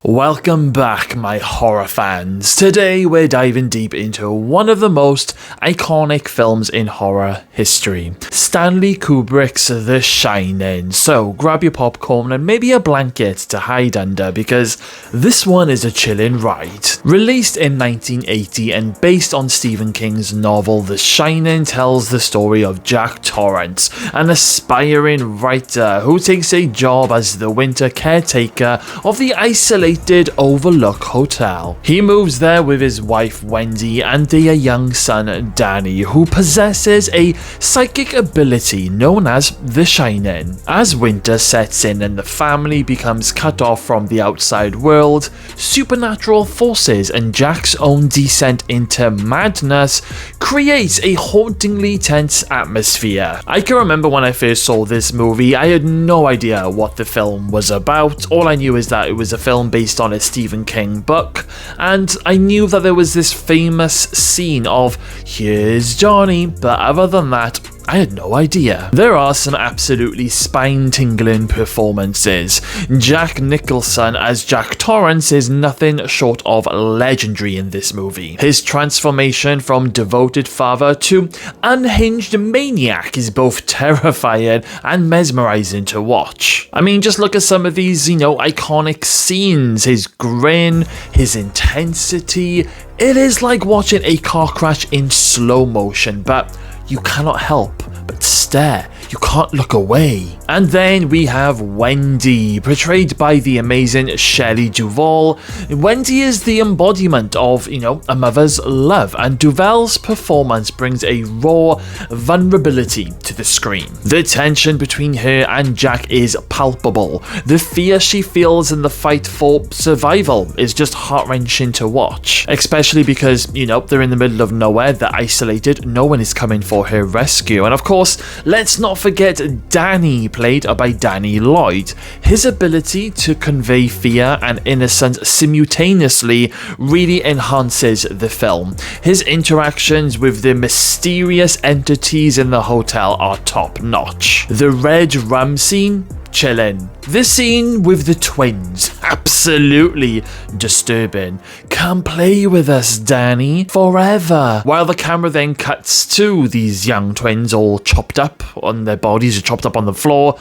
Welcome back, my horror fans. Today we're diving deep into one of the most iconic films in horror history, Stanley Kubrick's The Shining. So grab your popcorn and maybe a blanket to hide under, because this one is a chilling ride. Released in 1980 and based on Stephen King's novel, The Shining tells the story of Jack Torrance, an aspiring writer who takes a job as the winter caretaker of the isolated Overlook Hotel. He moves there with his wife Wendy and their young son Danny, who possesses a psychic ability known as the Shining. As winter sets in and the family becomes cut off from the outside world, supernatural forces and Jack's own descent into madness creates a hauntingly tense atmosphere. I can remember when I first saw this movie, I had no idea what the film was about. All I knew is that it was a film based on a Stephen King book, and I knew that there was this famous scene of "Here's Johnny," but other than that, I had no idea. There are some absolutely spine-tingling performances. Jack Nicholson as Jack Torrance is nothing short of legendary in this movie. His transformation from devoted father to unhinged maniac is both terrifying and mesmerizing to watch. I mean, just look at some of these, iconic scenes. His grin, his intensity. It is like watching a car crash in slow motion, but you cannot help but stare. You can't look away. And then we have Wendy, portrayed by the amazing Shelley Duvall. Wendy is the embodiment of, a mother's love, and Duvall's performance brings a raw vulnerability to the screen. The tension between her and Jack is palpable. The fear she feels in the fight for survival is just heart-wrenching to watch, especially because, they're in the middle of nowhere, they're isolated, no one is coming for her rescue. And of course, let's not forget Danny, played by Danny Lloyd. His ability to convey fear and innocence simultaneously really enhances the film. His interactions with the mysterious entities in the hotel are top notch. The red rum scene? Chillin'. The scene with the twins, absolutely disturbing. Come play with us, Danny, forever. While the camera then cuts to these young twins all chopped up on their bodies, chopped up on the floor.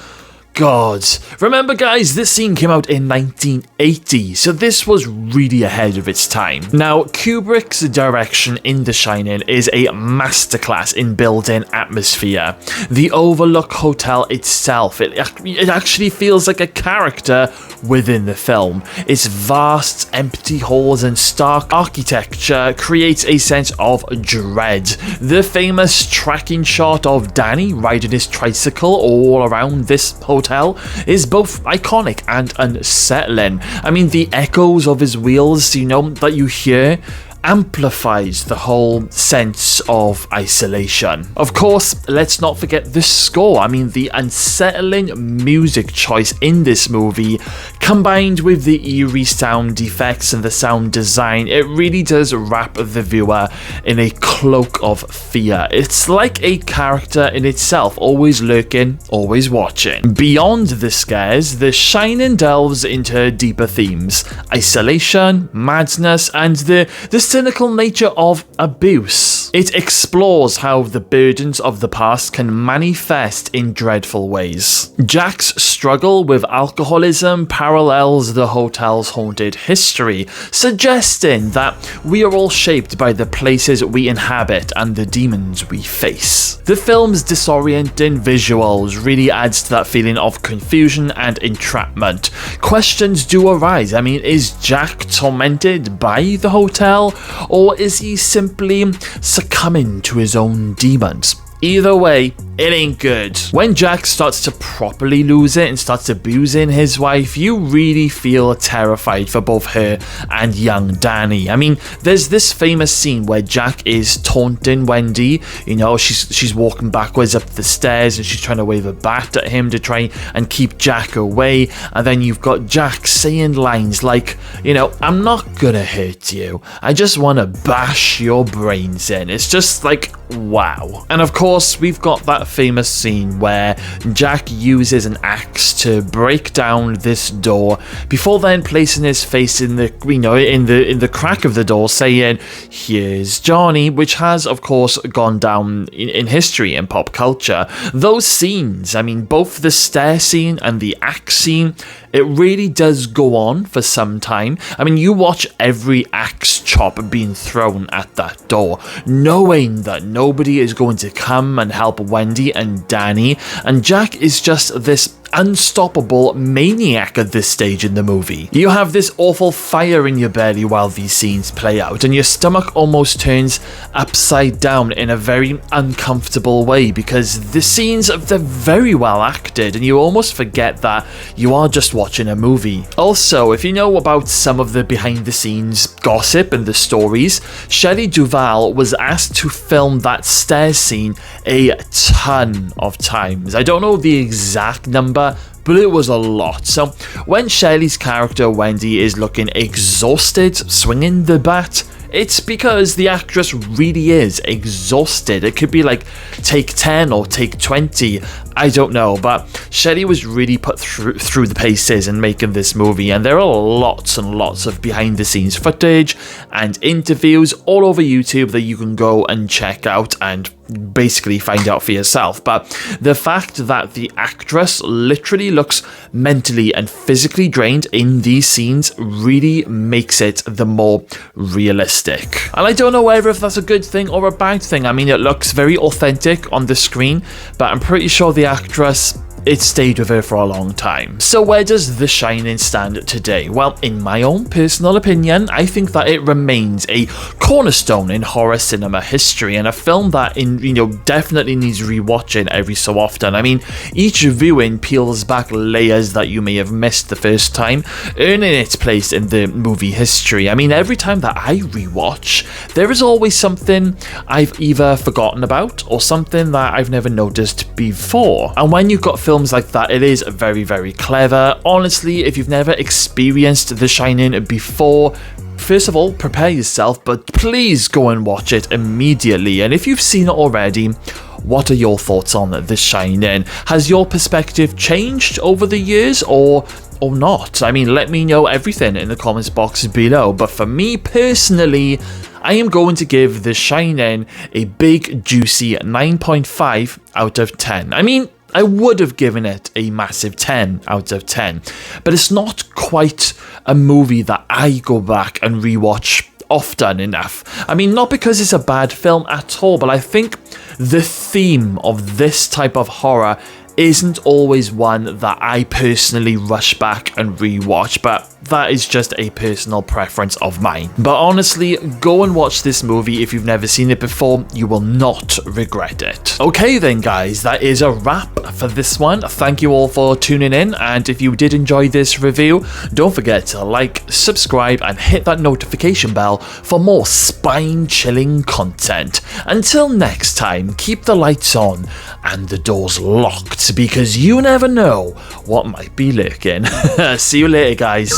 God. Remember guys, this scene came out in 1980, so this was really ahead of its time. Now, Kubrick's direction in The Shining is a masterclass in building atmosphere. The Overlook Hotel itself, it actually feels like a character within the film. Its vast, empty halls and stark architecture creates a sense of dread. The famous tracking shot of Danny riding his tricycle all around this hotel is both iconic and unsettling. I mean, the echoes of his wheels, that you hear amplifies the whole sense of isolation. Of course, let's not forget the score. I mean, the unsettling music choice in this movie, combined with the eerie sound effects and the sound design, it really does wrap the viewer in a cloak of fear. It's like a character in itself, always lurking, always watching. Beyond the scares, The Shining delves into deeper themes: isolation, madness, and the cynical nature of abuse. It explores how the burdens of the past can manifest in dreadful ways. Jack's struggle with alcoholism parallels the hotel's haunted history, suggesting that we are all shaped by the places we inhabit and the demons we face. The film's disorienting visuals really adds to that feeling of confusion and entrapment. Questions do arise. I mean, is Jack tormented by the hotel? Or is he simply succumbing to his own demons? Either way, it ain't good. When Jack starts to properly lose it and starts abusing his wife, you really feel terrified for both her and young Danny. I mean, there's this famous scene where Jack is taunting Wendy. She's walking backwards up the stairs and she's trying to wave a bat at him to try and keep Jack away. And then you've got Jack saying lines like, I'm not gonna hurt you. I just want to bash your brains in. It's just like, wow. And of course, course, we've got that famous scene where Jack uses an axe to break down this door before then placing his face in the, in the crack of the door, saying, "Here's Johnny," which has, of course, gone down in history and pop culture. Those scenes, I mean, both the stair scene and the axe scene, it really does go on for some time. I mean, you watch every axe chop being thrown at that door, knowing that nobody is going to come and help Wendy and Danny, and Jack is just this unstoppable maniac at this stage in the movie. You have this awful fire in your belly while these scenes play out, and your stomach almost turns upside down in a very uncomfortable way because the scenes, they're very well acted and you almost forget that you are just watching a movie. Also, if you know about some of the behind the scenes gossip and the stories, Shelley Duvall was asked to film that stairs scene a ton of times. I don't know the exact number, but it was a lot. So when Shelley's character Wendy is looking exhausted swinging the bat, it's because the actress really is exhausted. It could be like take 10 or take 20, I don't know, but Shelley was really put through the paces in making this movie, and there are lots and lots of behind the scenes footage and interviews all over YouTube that you can go and check out and basically find out for yourself. But the fact that the actress literally looks mentally and physically drained in these scenes really makes it the more realistic. And I don't know whether if that's a good thing or a bad thing. I mean, it looks very authentic on the screen, but I'm pretty sure the actress, it stayed with her for a long time. So where does The Shining stand today? Well, in my own personal opinion, I think that it remains a cornerstone in horror cinema history and a film that definitely needs rewatching every so often. I mean, each viewing peels back layers that you may have missed the first time, earning its place in the movie history. I mean, every time that I rewatch, there is always something I've either forgotten about or something that I've never noticed before. And when you've got films like that, it is very, very clever. Honestly, if you've never experienced The Shining before, first of all, prepare yourself, but please go and watch it immediately. And if you've seen it already, what are your thoughts on The Shining? Has your perspective changed over the years or not? I mean, let me know everything in the comments box below. But for me personally, I am going to give The Shining a big juicy 9.5 out of 10. I mean, I would have given it a massive 10 out of 10, but it's not quite a movie that I go back and rewatch often enough. I mean, not because it's a bad film at all, but I think the theme of this type of horror isn't always one that I personally rush back and rewatch, but that is just a personal preference of mine. But honestly, go and watch this movie if you've never seen it before. You will not regret it. Okay then guys, that is a wrap for this one. Thank you all for tuning in, and if you did enjoy this review, don't forget to like, subscribe and hit that notification bell for more spine-chilling content. Until next time, keep the lights on and the doors locked, because you never know what might be lurking. See you later guys.